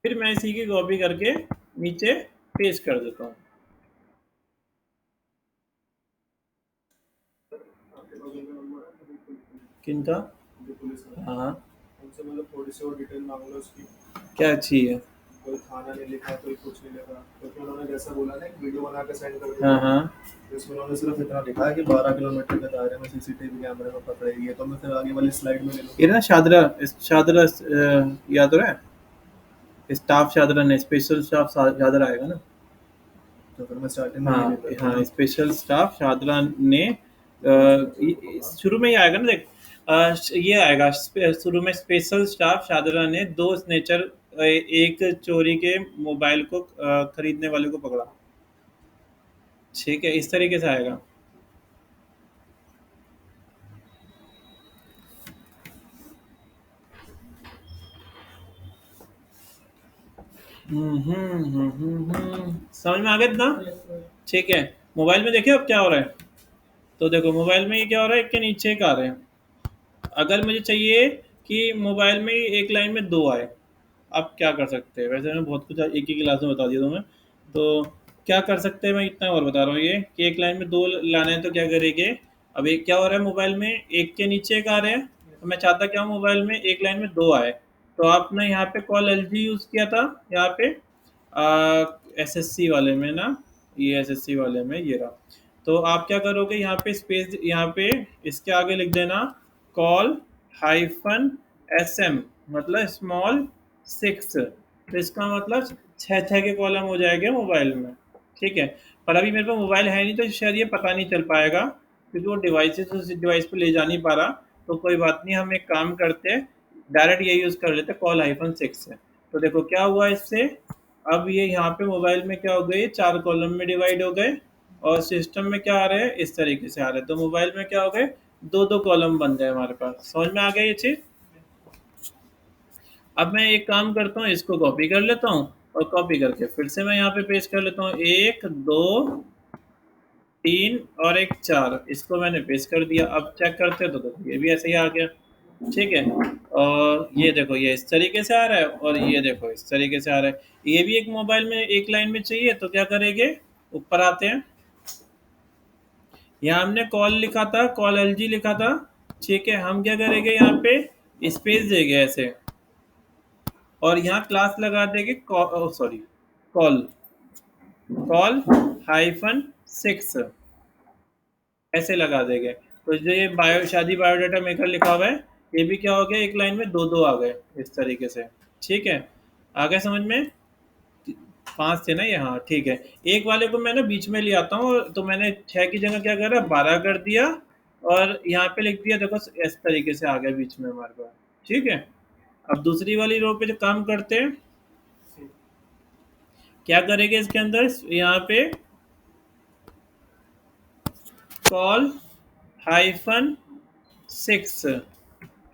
फिर मैं इसी की कॉपी करके नीचे पेस्ट कर देता हूँ। किनका? हाँ, उनसे मतलब थोड़ी सी और डिटेल मांग लो उसकी। क्या अच्छी है? कोई खाना नहीं लिखा, कोई कुछ नहीं लिखा, क्योंकि उन्होंने जैसा बोला ना, एक वीडियो बना के सेंड कर हाँ दिया। हाँ, तो इसमें उन्होंने सिर्फ इतना लिखा है कि 12 किलोमीटर के दायरे में सीसीटीवी कैमरे में पकड़ेगी। ये तो मैं फिर आगे वाली स्लाइड में ले ये लूँगा। ना शादरा, शादरा याद हो रहा है, स्टाफ शादरा ने, स्पेशल स्टाफ शादरा आएगा ना। तो फिर मैं स्टार्टिंग में ये हाँ लिख देता हूँ हाँ, ना। स्पेशल स्टाफ शादरा ने शुरू में ही आएगा ना, देख ये आएगा शुरू में, स्पेशल स्टाफ शादरा ने 2 स्नेचर, एक चोरी के मोबाइल को खरीदने वाले को पकड़ा। ठीक है, इस तरीके से आएगा। समझ में आ गया इतना? ठीक है, मोबाइल में देखिए अब क्या हो रहा है। तो देखो मोबाइल में ये क्या हो रहा है, एक के नीचे एक आ रहे हैं। अगर मुझे चाहिए कि मोबाइल में एक लाइन में 2 आए, आप क्या कर सकते हैं? वैसे मैं बहुत कुछ एक ही क्लास में बता दिया तुम्हें, तो क्या कर सकते हैं मैं इतना और बता रहा हूँ, ये कि एक लाइन में 2 लाने हैं तो क्या करेंगे। अब एक क्या हो रहा है, मोबाइल में एक के नीचे एक आ रहे हैं, तो मैं चाहता क्या हूँ, मोबाइल में एक लाइन में 2 आए। तो आपने यहाँ पे कॉल LG यूज़ किया था, यहाँ पे SSC वाले में ना, ये SSC वाले में ये रहा। तो आप क्या करोगे, यहाँ पे स्पेस, यहाँ पे इसके आगे लिख देना कॉल -SM, मतलब स्मॉल 6। तो इसका मतलब 6 के कॉलम हो जाएंगे मोबाइल में। ठीक है, पर अभी मेरे पास मोबाइल है नहीं, तो शायद ये पता नहीं चल पाएगा, क्योंकि वो डिवाइसेस उस डिवाइस पे ले जा नहीं पा रहा। तो कोई बात नहीं, हम एक काम करते हैं, डायरेक्ट ये यूज़ कर लेते, कॉल-6 से। तो देखो क्या हुआ इससे, अब ये यहाँ पे मोबाइल में क्या हो गई, 4 कॉलम में डिवाइड हो गए, और सिस्टम में क्या आ रहे हैं, इस तरीके से आ रहे हैं। तो मोबाइल में क्या हो गए, 2-2 कॉलम बन गए हमारे पास। समझ में आ गया ये चीज़? अब मैं एक काम करता हूँ, इसको कॉपी कर लेता हूँ, और कॉपी करके फिर से मैं यहाँ पे पेस्ट कर लेता हूँ, 1 2 3 और एक 4, इसको मैंने पेस्ट कर दिया। अब चेक करते हैं तो देखो ये भी ऐसे ही आ गया। ठीक है। और ये देखो ये इस तरीके से आ रहा है, और ये देखो इस तरीके से आ रहा है। ये भी एक मोबाइल में एक लाइन में चाहिए, तो क्या करेंगे, ऊपर आते हैं। यहाँ हमने कॉल लिखा था, कॉल एलजी लिखा था। ठीक है, हम क्या करेंगे, यहाँ पे स्पेस देंगे ऐसे, और यहाँ क्लास लगा देंगे, सॉरी, कॉल, कॉल हाइफन 6 ऐसे लगा देंगे। तो जो ये शादी बायोडाटा मेकर लिखा हुआ है, ये भी क्या हो गया, एक लाइन में दो दो आ गए इस तरीके से। ठीक है, आ गया समझ में। 5 थे ना ये, हाँ ठीक है। एक वाले को मैं ना बीच में ले आता हूँ, तो मैंने 6 की जगह क्या करा, 12 कर दिया, और यहाँ पे लिख दिया, देखो इस तरीके से आ गया बीच में हमारे पास। ठीक है, अब दूसरी वाली रो पे जो काम करते हैं, क्या करेंगे इसके अंदर, यहाँ पे कॉल हाइफन 6।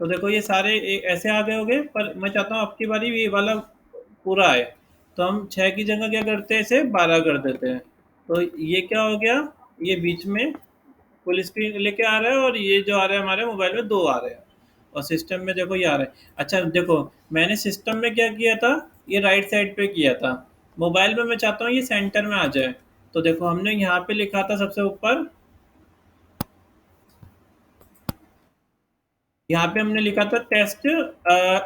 तो देखो ये सारे ऐसे आ गए होंगे, पर मैं चाहता हूँ आपकी बारी ये वाला पूरा है। तो हम 6 की जगह क्या करते हैं, इसे 12 कर देते हैं। तो ये क्या हो गया, ये बीच में फुल स्क्रीन लेके आ रहा है, और ये जो आ रहा है हमारे मोबाइल में 2 आ रहे हैं, और सिस्टम में देखो ये आ रहा है। अच्छा देखो, मैंने सिस्टम में क्या किया था, ये राइट साइड पे किया था। मोबाइल में मैं चाहता हूँ ये सेंटर में आ जाए। तो देखो हमने यहाँ पे लिखा था सबसे ऊपर, यहाँ पे हमने लिखा था टेस्ट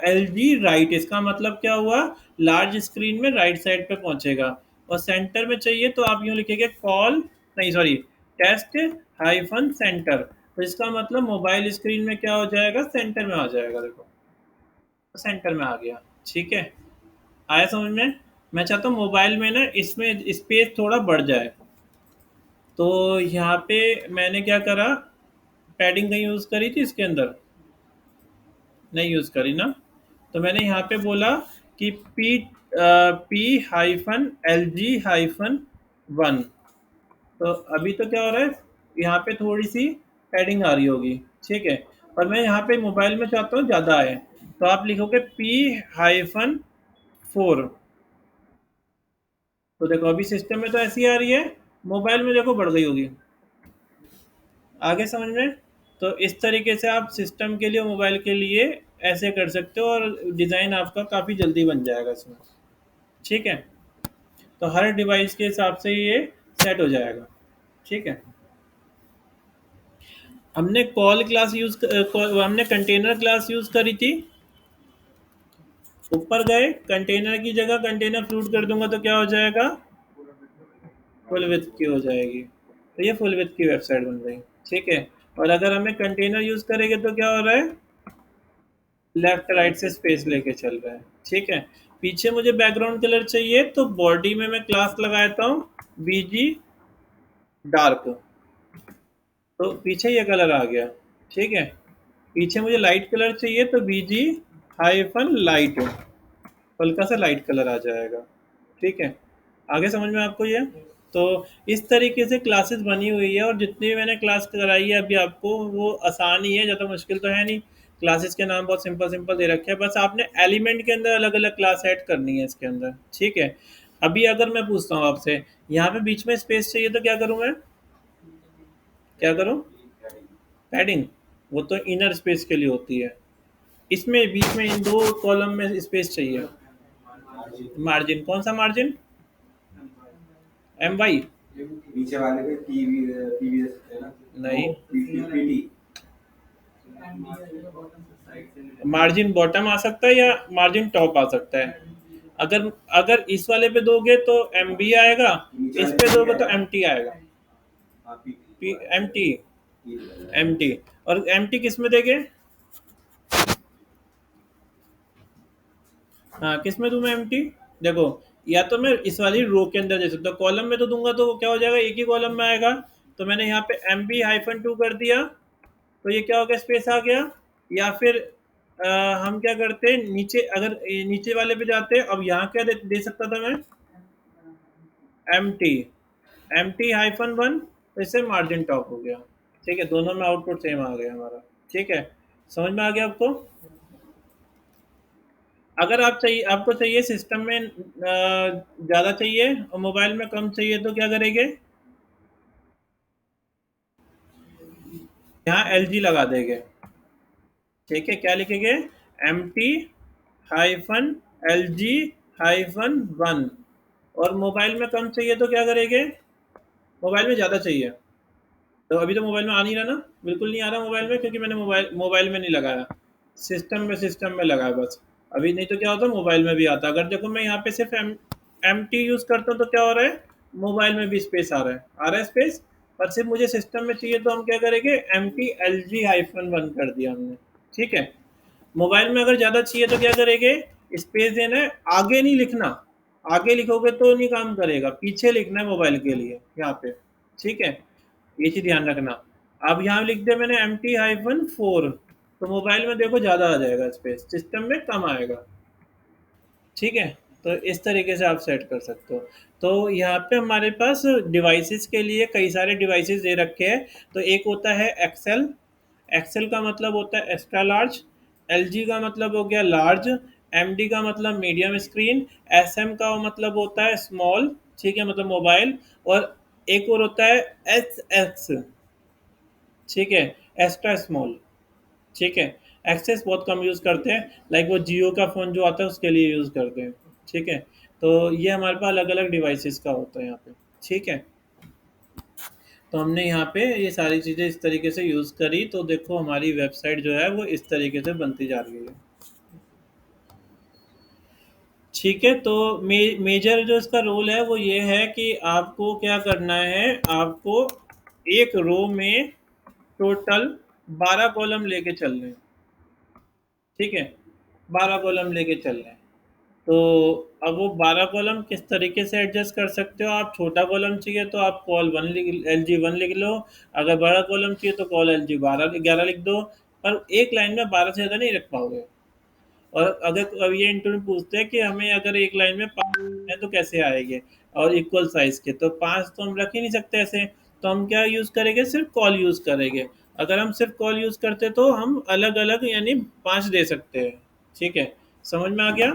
एल जी राइट। इसका मतलब क्या हुआ, लार्ज स्क्रीन में राइट साइड पे पहुंचेगा। और सेंटर में चाहिए तो आप यूँ लिखेंगे कॉल, नहीं सॉरी, टेस्ट हाइफन सेंटर। तो इसका मतलब मोबाइल स्क्रीन में क्या हो जाएगा, सेंटर में आ जाएगा। देखो सेंटर में आ गया। ठीक है, आया समझ में। मैं चाहता हूँ मोबाइल में ना इसमें स्पेस थोड़ा बढ़ जाए, तो यहाँ पे मैंने क्या करा, पैडिंग कहीं यूज़ करी थी इसके अंदर, नहीं यूज़ करी ना। तो मैंने यहाँ पे बोला कि P hyphen L G hyphen 1। तो अभी तो क्या हो रहा है, यहाँ पे थोड़ी सी पैडिंग आ रही होगी। ठीक है, और मैं यहाँ पे मोबाइल में चाहता हूँ ज़्यादा आए, तो आप लिखोगे पी हाइफन 4। तो देखो अभी सिस्टम में तो ऐसी आ रही है, मोबाइल में देखो बढ़ गई होगी। आगे समझ में। तो इस तरीके से आप सिस्टम के लिए, मोबाइल के लिए ऐसे कर सकते हो, और डिज़ाइन आपका काफ़ी जल्दी बन जाएगा इसमें। ठीक है, तो हर डिवाइस के हिसाब से ये सेट हो जाएगा। ठीक है, हमने कॉल क्लास हमने कंटेनर क्लास यूज़ करी थी। ऊपर गए, कंटेनर की जगह कंटेनर फ्रूट कर दूंगा तो क्या हो जाएगा, फुल विथ की हो जाएगी। तो ये फुल विथ की वेबसाइट बन गई। ठीक है, और अगर हमें कंटेनर यूज़ करेंगे तो क्या हो रहा है, लेफ्ट राइट से स्पेस लेके चल रहा है। ठीक है, पीछे मुझे बैकग्राउंड कलर चाहिए, तो बॉडी में मैं क्लास लगाता हूँ बीजी डार्क, तो पीछे ये कलर आ गया। ठीक है, पीछे मुझे लाइट कलर चाहिए, तो बीजी हाइफन लाइट, हल्का सा लाइट कलर आ जाएगा। ठीक है, आगे समझ में आपको ये। तो इस तरीके से क्लासेस बनी हुई है, और जितनी भी मैंने क्लास कराई है अभी आपको, वो आसान ही है, ज़्यादा मुश्किल तो है नहीं। क्लासेस के नाम बहुत सिंपल सिंपल दे रखे हैं, बस आपने एलिमेंट के अंदर अलग अलग क्लास ऐड करनी है इसके अंदर। ठीक है, अभी अगर मैं पूछता हूँ आपसे, यहाँ पे बीच में स्पेस चाहिए तो क्या करूँ मैं, क्या करूँ, पैडिंग, वो तो इनर स्पेस के लिए होती है। इसमें बीच में इन दो कॉलम में स्पेस चाहिए, मार्जिन, कौन सा मार्जिन, एम वाई, नीचे वाले पे पीवीएस है ना, नहीं, पीटी। मार्जिन बॉटम आ सकता है या मार्जिन टॉप आ सकता है। अगर अगर इस वाले पे दोगे तो एम बी आएगा, इस पे दोगे तो एम टी आएगा, एम टी, एम टी। और एम टी किस में देंगे, हाँ किस में दूँ मैं एम टी, देखो, या तो मैं इस वाली रो के अंदर दे सकता हूँ, कॉलम में तो दूंगा तो क्या हो जाएगा, एक ही कॉलम में आएगा। तो मैंने यहाँ पे एम बी हाइफन 2 कर दिया, तो ये क्या हो गया, स्पेस आ गया। या फिर हम क्या करते हैं, नीचे अगर नीचे वाले पे जाते हैं, अब यहाँ क्या दे सकता था मैं, M T, M T hyphen 1, तो इससे मार्जिन टॉप हो गया। ठीक है, दोनों में आउटपुट सेम आ गया हमारा। ठीक है, समझ में आ गया आपको। अगर आप चाहिए, आपको चाहिए सिस्टम में ज़्यादा चाहिए और मोबाइल में कम चाहिए, तो क्या करेंगे, यहाँ एल जी लगा देंगे। ठीक है, क्या लिखेंगे, MT-LG-1, और मोबाइल में कम चाहिए तो क्या करेंगे, मोबाइल में ज़्यादा चाहिए, तो अभी तो मोबाइल में आ नहीं रहा ना, बिल्कुल नहीं आ रहा मोबाइल में, क्योंकि मैंने मोबाइल मोबाइल में नहीं लगाया, सिस्टम में लगाया बस। अभी नहीं तो क्या होता, मोबाइल में भी आता। अगर देखो मैं यहाँ पे सिर्फ MT यूज़ करता हूँ तो क्या हो रहा है, मोबाइल में भी स्पेस आ रहा है स्पेस, पर सिर्फ मुझे सिस्टम में चाहिए तो हम क्या करेंगे, MT-LG-1 कर दिया हमने। ठीक है, मोबाइल में अगर ज़्यादा चाहिए तो क्या करेंगे, स्पेस देना है, आगे नहीं लिखना, आगे लिखोगे तो नहीं काम करेगा, पीछे लिखना है मोबाइल के लिए यहाँ पे। ठीक है, ये चीज़ ध्यान रखना। अब यहाँ लिख दिया मैंने MT-4, तो मोबाइल में देखो ज़्यादा आ जाएगा स्पेस, सिस्टम में कम आएगा। ठीक है, तो इस तरीके से आप सेट कर सकते हो। तो यहाँ पे हमारे पास डिवाइसेस के लिए कई सारे डिवाइसेस दे रखे हैं। तो एक होता है एक्सेल, एक्सेल का मतलब होता है एक्स्ट्रा लार्ज, एलजी का मतलब हो गया लार्ज, एमडी का मतलब मीडियम स्क्रीन, एसएम का मतलब होता है स्मॉल, ठीक है, मतलब मोबाइल, और एक और होता है एस एक्स, ठीक है, एक्स्ट्रा स्मॉल। ठीक है, एक्सेस बहुत कम यूज़ करते हैं, लाइक वो जियो का फ़ोन जो आता है उसके लिए यूज़ करते हैं। ठीक है, तो ये हमारे पास अलग अलग डिवाइसेस का होता है यहाँ पे। ठीक है, तो हमने यहाँ पे ये सारी चीज़ें इस तरीके से यूज़ करी, तो देखो हमारी वेबसाइट जो है वो इस तरीके से बनती जा रही है। ठीक है, तो मेजर जो इसका रोल है वो ये है कि आपको क्या करना है, आपको एक रो में टोटल 12 कॉलम लेके चलने हैं। ठीक है, 12 कॉलम लेके चल रहे हैं। तो अब वो 12 कॉलम किस तरीके से एडजस्ट कर सकते हो आप, छोटा कॉलम चाहिए तो आप LG1 लिख लो, अगर बड़ा कॉलम चाहिए तो कॉल LG11 लिख दो, पर एक लाइन में 12 से ज़्यादा नहीं रख पाओगे। और अगर अब ये इंटरव्यू पूछते हैं कि हमें अगर एक लाइन में 5 है तो कैसे आएंगे, और इक्वल साइज के, तो 5 तो हम रख ही नहीं सकते ऐसे, तो हम क्या यूज़ करेंगे, सिर्फ कॉल यूज़ करेंगे। अगर हम सिर्फ कॉल यूज़ करते तो हम अलग अलग यानी 5 दे सकते हैं। ठीक है, समझ में आ गया।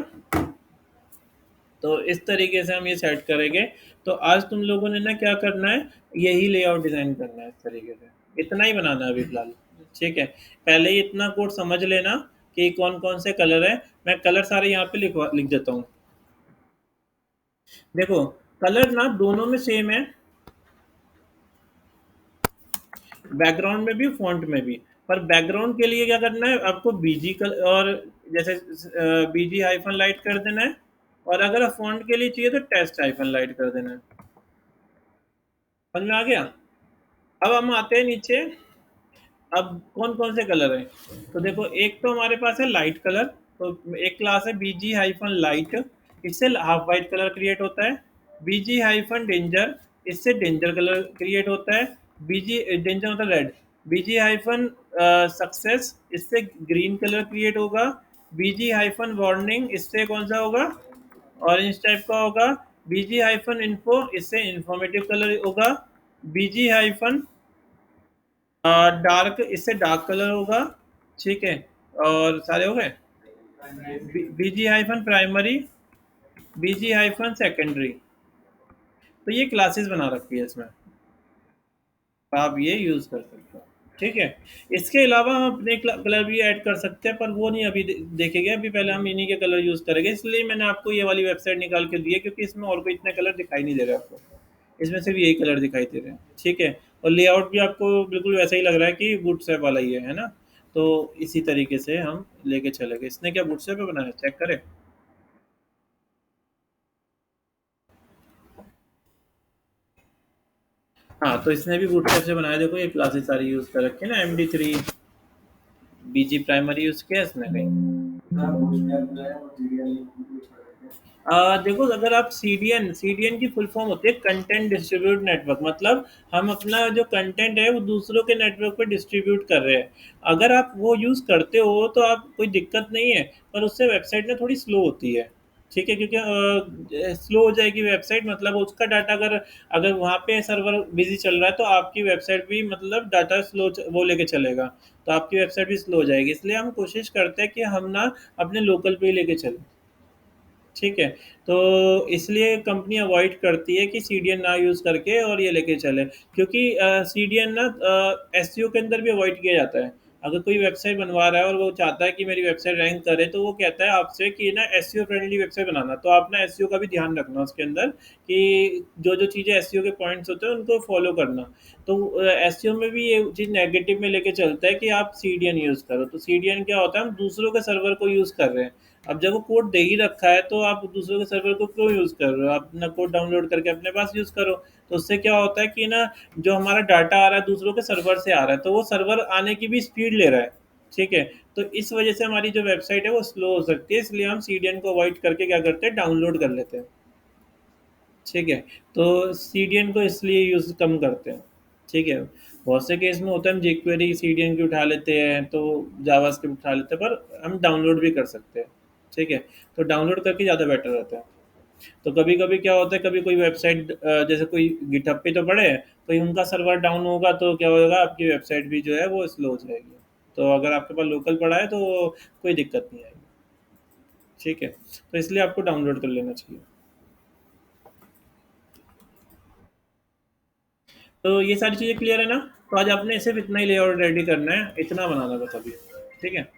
तो इस तरीके से हम ये सेट करेंगे। तो आज तुम लोगों ने ना क्या करना है, यही लेआउट डिज़ाइन करना है इस तरीके से, इतना ही बनाना है अभी फ़िलहाल। ठीक है, पहले ही इतना कोड समझ लेना कि कौन-कौन से कलर हैं। मैं कलर सारे यहाँ पे लिख देता हूँ। देखो, कलर ना दोनों में सेम है, बैकग्राउंड में भी, फ़ॉन्ट में भी। पर बैकग्राउंड के लिए क्या करना है, आपको बीजी और जैसे बीजी हाइफ़न लाइट कर देना है, और अगर फ़ॉन्ट के लिए चाहिए तो टेस्ट हाइफ़न लाइट कर देना है। समझ में आ गया? अब हम आते हैं नीचे। अब कौन-कौन से कलर हैं? तो देखो, एक तो हमारे पास है लाइट कलर, तो एक क्लास है बीजी हाइफ़न लाइट, इससे हाफ वाइट कलर क्रिएट होता है। बीजी हाइफ़न डेंजर, इससे डेंजर कलर क्रिएट होता है। बीजी डेंजर मतलब रेड। बीजी हाइफ़न सक्सेस, इससे ग्रीन कलर क्रिएट होगा। बीजी हाइफ़न वार्निंग, इससे कौन सा होगा, ऑरेंज टाइप का होगा। बीजी हाइफ़न इन्फो, इससे इन्फॉर्मेटिव कलर होगा। बीजी हाइफ़न डार्क, इससे डार्क कलर होगा। ठीक है, और सारे हो गए। बीजी हाइफन प्राइमरी, बीजी हाइफन सेकेंडरी, तो ये क्लासेस बना रखी है इसमें, आप ये यूज़ कर सकते हो। ठीक है, इसके अलावा हम अपने कलर भी ऐड कर सकते हैं, पर वो नहीं अभी देखेंगे, अभी पहले हम इन्हीं के कलर यूज़ करेंगे। इसलिए मैंने आपको ये वाली वेबसाइट निकाल के दी है, क्योंकि इसमें और कोई इतने कलर दिखाई नहीं दे रहे आपको, इसमें सिर्फ यही कलर दिखाई दे रहे हैं। ठीक है, और लेआउट भी आपको बिल्कुल वैसा ही लग रहा है कि बूटस्ट्रैप वाला ही है ना। तो इसी तरीके से हम लेके चलेंगे। इसने क्या बूटस्ट्रैप पे बनाया, चेक करें। हाँ, तो इसने भी बूटस्ट्रैप से बनाया। देखो ये क्लासेस सारी यूज़ कर रखी है ना, MD3 बीजी प्राइमरी यूज़ किया इसने कहीं। देखो, अगर आप CDN की फुल फॉर्म होती है कंटेंट डिस्ट्रीब्यूट नेटवर्क, मतलब हम अपना जो कंटेंट है वो दूसरों के नेटवर्क पे डिस्ट्रीब्यूट कर रहे हैं। अगर आप वो यूज़ करते हो तो आप कोई दिक्कत नहीं है, पर उससे वेबसाइट ना थोड़ी स्लो होती है। ठीक है, क्योंकि स्लो हो जाएगी वेबसाइट, मतलब उसका डाटा अगर अगर वहाँ पे सर्वर बिजी चल रहा है तो आपकी वेबसाइट भी मतलब डाटा स्लो वो लेके चलेगा, तो आपकी वेबसाइट भी स्लो हो जाएगी। इसलिए हम कोशिश करते हैं कि हम ना अपने लोकल पे ही लेके चलें। ठीक है, तो इसलिए कंपनी अवॉइड करती है कि सीडीएन ना यूज़ करके और ये लेके चले, क्योंकि सीडीएन ना एसईओ के अंदर भी अवॉइड किया जाता है। अगर कोई वेबसाइट बनवा रहा है और वो चाहता है कि मेरी वेबसाइट रैंक करे, तो वो कहता है आपसे कि ना एसईओ फ्रेंडली वेबसाइट बनाना। तो आप ना एसईओ का भी ध्यान रखना उसके अंदर, कि जो जो चीज़ें एसईओ के पॉइंट्स होते हैं उनको फॉलो करना। तो एसईओ में भी ये चीज़ नेगेटिव में लेके चलता है कि आप सीडीएन यूज़ करो। तो सीडीएन क्या होता है, हम दूसरों के सर्वर को यूज़ कर रहे हैं। अब जब वो कोड दे ही रखा है तो आप दूसरों के सर्वर को क्यों यूज़ कर रहे हो? आप अपना कोड डाउनलोड करके अपने पास यूज़ करो। तो उससे क्या होता है कि ना, जो हमारा डाटा आ रहा है दूसरों के सर्वर से आ रहा है, तो वो सर्वर आने की भी स्पीड ले रहा है। ठीक है? तो इस वजह से हमारी जो वेबसाइट है वो स्लो हो सकती है, इसलिए हम सीडीएन को अवॉइड करके क्या करते हैं, डाउनलोड कर लेते हैं। ठीक है? तो सीडीएन को इसलिए यूज़ कम करते हैं। ठीक है? बहुत से केस में होता है हम jQuery सीडीएन की उठा लेते हैं, तो जावास्क्रिप्ट उठा लेते हैं, पर हम डाउनलोड भी कर सकते हैं। ठीक है? तो डाउनलोड करके ज़्यादा बेटर रहता है। तो कभी-कभी क्या होता है, कभी कोई वेबसाइट जैसे कोई गिटहब पे तो पड़े, कोई उनका सर्वर डाउन होगा तो क्या होगा, आपकी वेबसाइट भी जो है वो स्लो हो जाएगी। तो अगर आपके पास लोकल पड़ा है तो कोई दिक्कत नहीं आएगी। ठीक है? तो इसलिए आपको डाउनलोड कर लेना चाहिए। तो ये सारी चीज़ें क्लियर है ना? तो आज आपने सिर्फ़ इतना ही लेआउट रेडी करना है, इतना बनाना बस अभी। ठीक है?